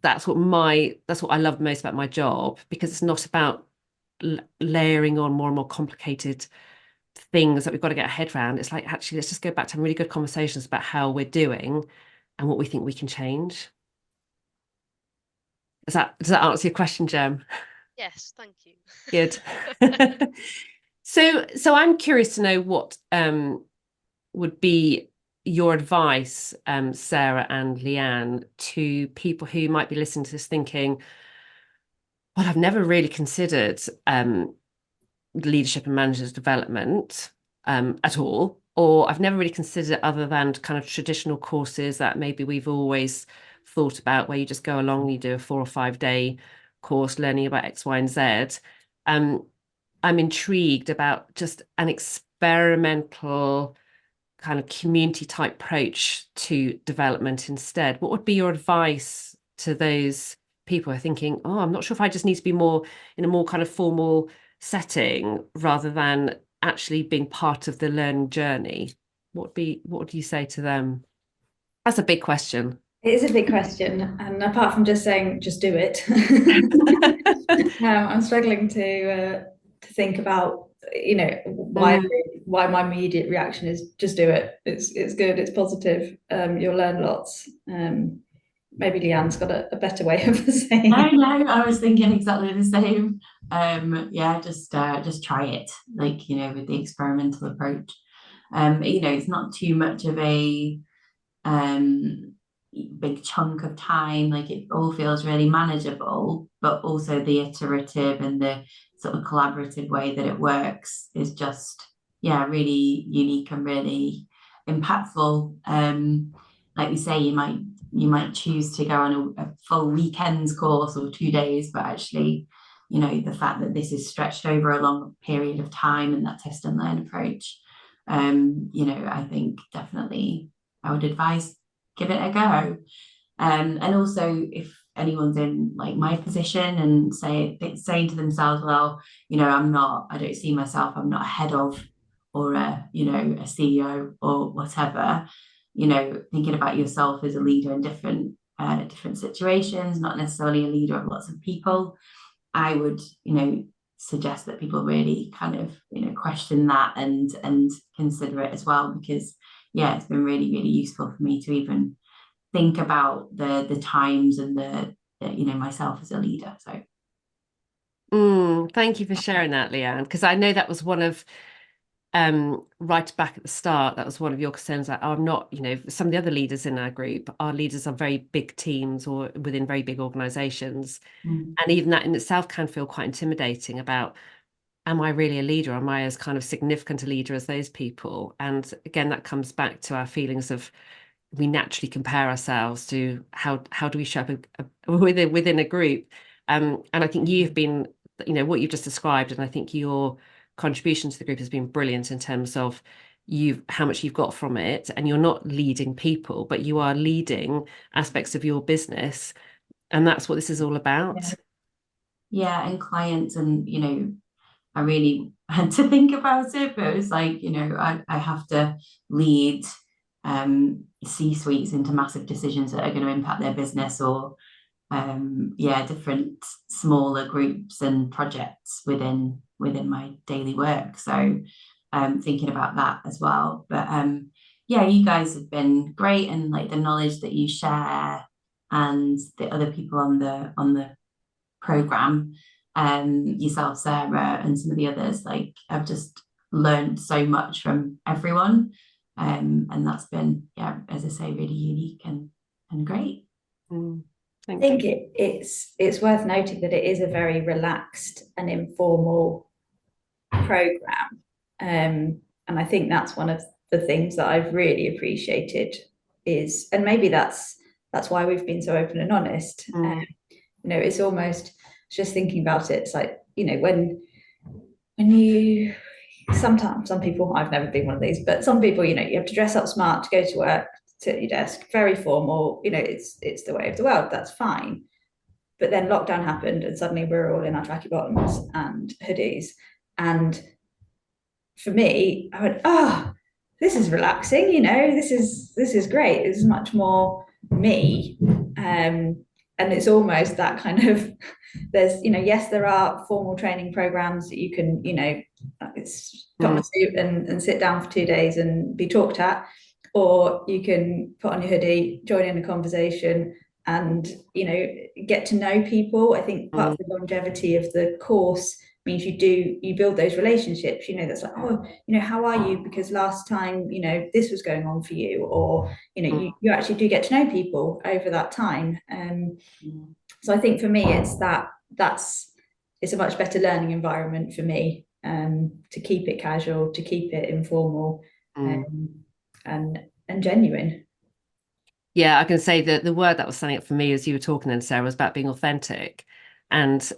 S1: what I love most about my job, because it's not about layering on more and more complicated things that we've got to get our head around. It's like, actually, let's just go back to really good conversations about how we're doing and what we think we can change. Does that answer your question, Gem?
S2: Yes, thank you.
S1: Good. So I'm curious to know what would be your advice, Sarah and Leanne, to people who might be listening to this thinking, well, I've never really considered leadership and managers development at all, or I've never really considered it other than kind of traditional courses that maybe we've always thought about, where you just go along and you do a 4 or 5 day course learning about X, Y, and Z. I'm intrigued about just an experimental kind of community type approach to development instead. What would be your advice to those people who are thinking, oh, I'm not sure if I just need to be more in a more kind of formal setting rather than actually being part of the learning journey? What would you say to them? That's a big question.
S4: It is a big question, and apart from just saying, just do it, I'm struggling to think about, why my immediate reaction is just do it. It's good, it's positive. You'll learn lots. Maybe Leanne's got a better way of saying.
S3: No, I was thinking exactly the same. Just try it, with the experimental approach. It's not too much of a big chunk of time, it all feels really manageable, but also the iterative and the sort of collaborative way that it works is just really unique and really impactful. Like you say, you might choose to go on a full weekends course or 2 days, but actually the fact that this is stretched over a long period of time and that test and learn approach, I think definitely I would advise give it a go. And also, if anyone's in like my position and saying to themselves, well, I don't see myself, I'm not a head of or a CEO or whatever, thinking about yourself as a leader in different situations, not necessarily a leader of lots of people, I would, suggest that people really kind of, question that and consider it as well, because yeah, it's been really, really useful for me to even think about the times and the myself as a leader. So
S1: Thank you for sharing that, Leanne, because I know that was one of right back at the start, that was one of your concerns, that I'm not, some of the other leaders in our group, our leaders are very big teams or within very big organizations. And even that in itself can feel quite intimidating about, am I really a leader? Am I as kind of significant a leader as those people? And again, that comes back to our feelings of, we naturally compare ourselves to how do we show up within a group. And I think you've been, what you've just described, and I think your contribution to the group has been brilliant in terms of how much you've got from it, and you're not leading people, but you are leading aspects of your business, and that's what this is all about.
S3: Yeah, and clients, and I really had to think about it, but it was like, I have to lead C-suites into massive decisions that are going to impact their business, or different smaller groups and projects within my daily work. So thinking about that as well. But yeah, you guys have been great, and like the knowledge that you share and the other people on the program, yourself, Sarah, and some of the others, like I've just learned so much from everyone. And that's been, yeah, as I say, really unique and great.
S4: I think it's worth noting that it is a very relaxed and informal program, and I think that's one of the things that I've really appreciated and maybe that's why we've been so open and honest. It's almost, just thinking about it, it's like, when you, sometimes some people, I've never been one of these, but some people, you have to dress up smart to go to work, sit at your desk, very formal, it's the way of the world, that's fine. But then lockdown happened and suddenly we're all in our tracky bottoms and hoodies. And for me, I went, this is relaxing, this is great. This is much more me. And it's almost that kind of, there's, yes, there are formal training programs that you can, it's put on a suit and sit down for 2 days and be talked at, or you can put on your hoodie, join in a conversation and, get to know people. I think part of the longevity of the course means you build those relationships, that's like, how are you, because last time this was going on for you, or you actually do get to know people over that time. So I think for me it's a much better learning environment for me, to keep it casual, to keep it informal, and genuine.
S1: Yeah, I can say that the word that was standing up for me as you were talking then, Sarah, was about being authentic. And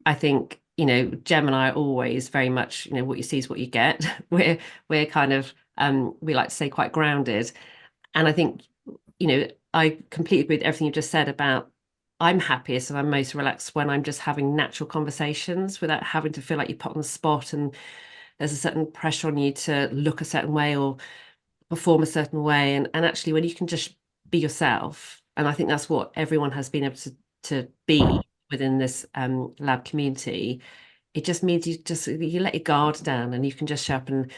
S1: I think, Gem and I are always very much, what you see is what you get. We're kind of, we like to say, quite grounded. And I think, I completely agree with everything you just said about, I'm happiest and I'm most relaxed when I'm just having natural conversations without having to feel like you're put on the spot and there's a certain pressure on you to look a certain way or perform a certain way. And actually, when you can just be yourself, and I think that's what everyone has been able to be within this lab community, it just means you let your guard down and you can just show up, and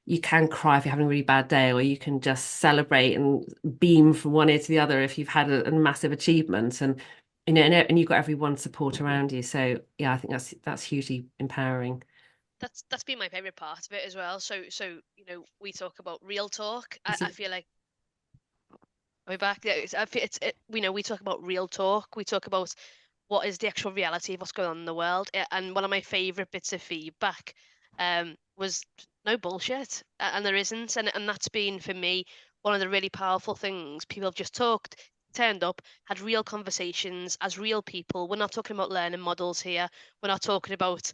S1: you can cry if you're having a really bad day, or you can just celebrate and beam from one ear to the other if you've had a massive achievement, and and you've got everyone's support around you. So yeah, I think that's hugely empowering.
S2: That's been my favorite part of it as well. So we talk about real talk. I feel like, are we back? Yeah, we talk about real talk. We talk about what is the actual reality of what's going on in the world. And one of my favorite bits of feedback was no bullshit, and there isn't, and that's been for me one of the really powerful things. People have just talked, turned up, had real conversations as real people. We're not talking about learning models here. We're not talking about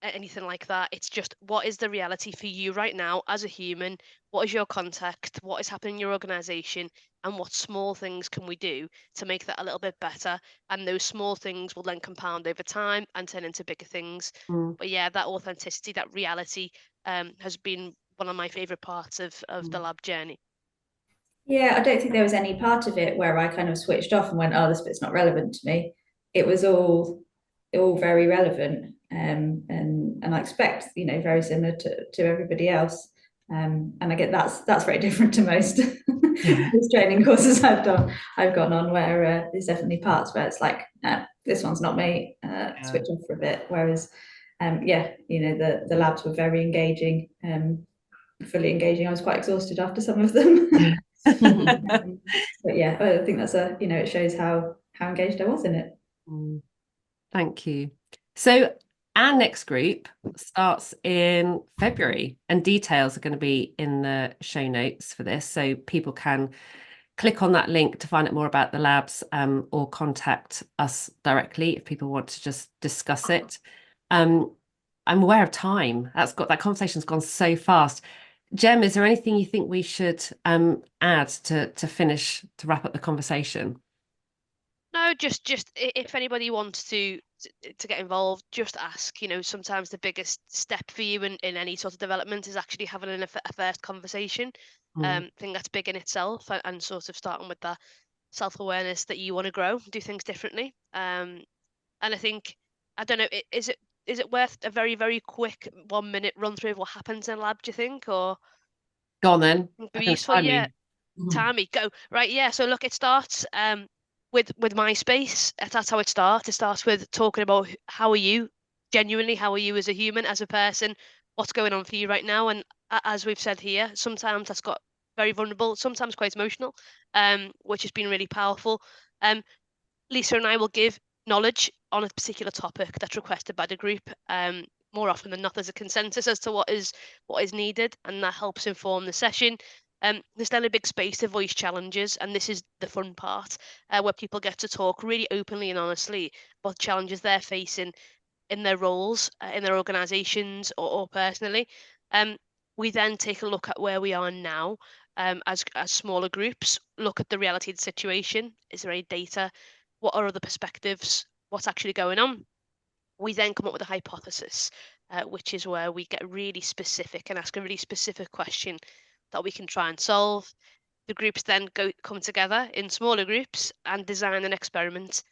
S2: anything like that. It's just, what is the reality for you right now as a human? What is your context? What is happening in your organization? And what small things can we do to make that a little bit better? And those small things will then compound over time and turn into bigger things. But yeah, that authenticity, that reality, has been one of my favorite parts of the lab journey.
S4: Yeah, I don't think there was any part of it where I kind of switched off and went, oh, this bit's not relevant to me. It was all very relevant, and I expect, very similar to everybody else. And I get that's very different to most these training courses I've gone on, where there's definitely parts where it's like, this one's not me, switch off for a bit. Whereas, the labs were very engaging, fully engaging. I was quite exhausted after some of them. But yeah, I think that's it shows how engaged I was in it.
S1: Thank you. So our next group starts in February, and details are going to be in the show notes for this, so people can click on that link to find out more about the labs, or contact us directly if people want to just discuss it. I'm aware of time. That conversation's gone so fast. Gem, is there anything you think we should add to wrap up the conversation?
S2: No, just if anybody wants to get involved, just ask. Sometimes the biggest step for you in any sort of development is actually having a first conversation. I think that's big in itself, and sort of starting with that self-awareness that you want to grow, do things differently. And I think, I don't know, is it worth a very, very quick 1 minute run through of what happens in lab, do you think? Or
S1: go on then.
S2: Would be useful, yeah. Tammy, go. Right, yeah. So look, it starts with MySpace. That's how it starts. It starts with talking about how are you, genuinely, how are you as a human, as a person, what's going on for you right now. And as we've said here, sometimes that's got very vulnerable, sometimes quite emotional, which has been really powerful. Lisa and I will give knowledge on a particular topic that's requested by the group. More often than not, there's a consensus as to what is needed, and that helps inform the session. There's then a big space to voice challenges, and this is the fun part, where people get to talk really openly and honestly about challenges they're facing in their roles, in their organisations, or personally. We then take a look at where we are now, as smaller groups, look at the reality of the situation. Is there any data? What are other perspectives? What's actually going on? We then come up with a hypothesis, which is where we get really specific and ask a really specific question that we can try and solve. The groups then come together in smaller groups and design an experiment.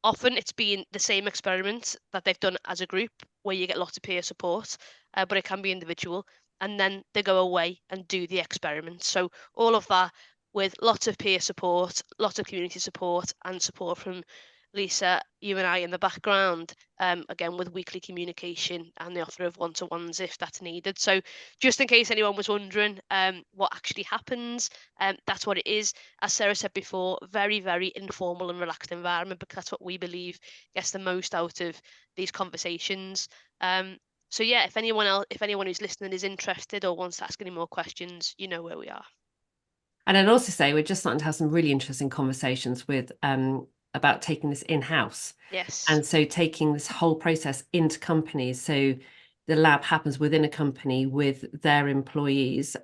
S2: Often it's been the same experiment that they've done as a group, where you get lots of peer support, but it can be individual. And then they go away and do the experiment. So all of that with lots of peer support, lots of community support, and support from Lisa, you and I in the background, again with weekly communication and the offer of one-to-ones if that's needed. So just in case anyone was wondering what actually happens, that's what it is. As Sarah said before, very, very informal and relaxed environment, because that's what we believe gets the most out of these conversations. So yeah, if anyone who's listening is interested or wants to ask any more questions, you know where we are.
S1: And I'd also say we're just starting to have some really interesting conversations with about taking this in-house.
S2: Yes.
S1: And so taking this whole process into companies. So the lab happens within a company with their employees.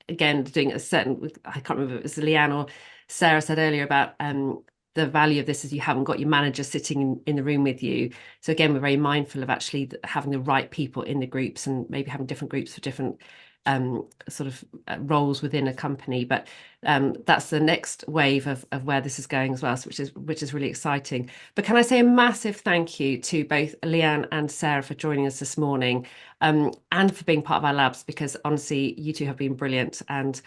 S1: Again, doing a certain, I can't remember if it was Leanne or Sarah said earlier about the value of this is you haven't got your manager sitting in the room with you. So again, we're very mindful of actually having the right people in the groups, and maybe having different groups for different sort of roles within a company. But that's the next wave of where this is going as well, so which is really exciting. But can I say a massive thank you to both Leanne and Sarah for joining us this morning, and for being part of our labs, because honestly, you two have been brilliant, and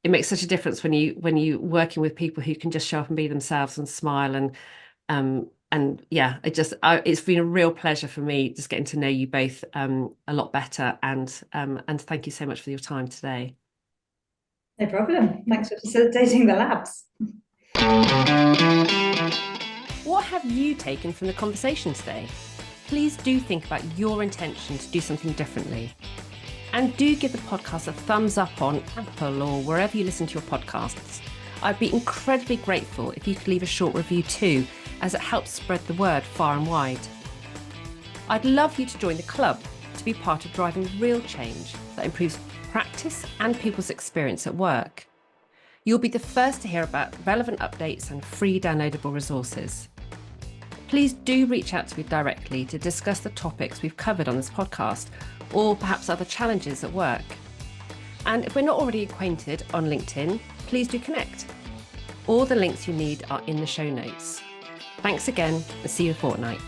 S1: it makes such a difference when you working with people who can just show up and be themselves and smile. And yeah, it's been a real pleasure for me just getting to know you both a lot better, and thank you so much for your time today.
S4: No problem. Thanks for facilitating the labs.
S1: What have you taken from the conversation today? Please do think about your intention to do something differently. And do give the podcast a thumbs up on Apple or wherever you listen to your podcasts. I'd be incredibly grateful if you could leave a short review too, as it helps spread the word far and wide. I'd love you to join the club, to be part of driving real change that improves practice and people's experience at work. You'll be the first to hear about relevant updates and free downloadable resources. Please do reach out to me directly to discuss the topics we've covered on this podcast, or perhaps other challenges at work. And if we're not already acquainted on LinkedIn, please do connect. All the links you need are in the show notes. Thanks again, and see you in a fortnight.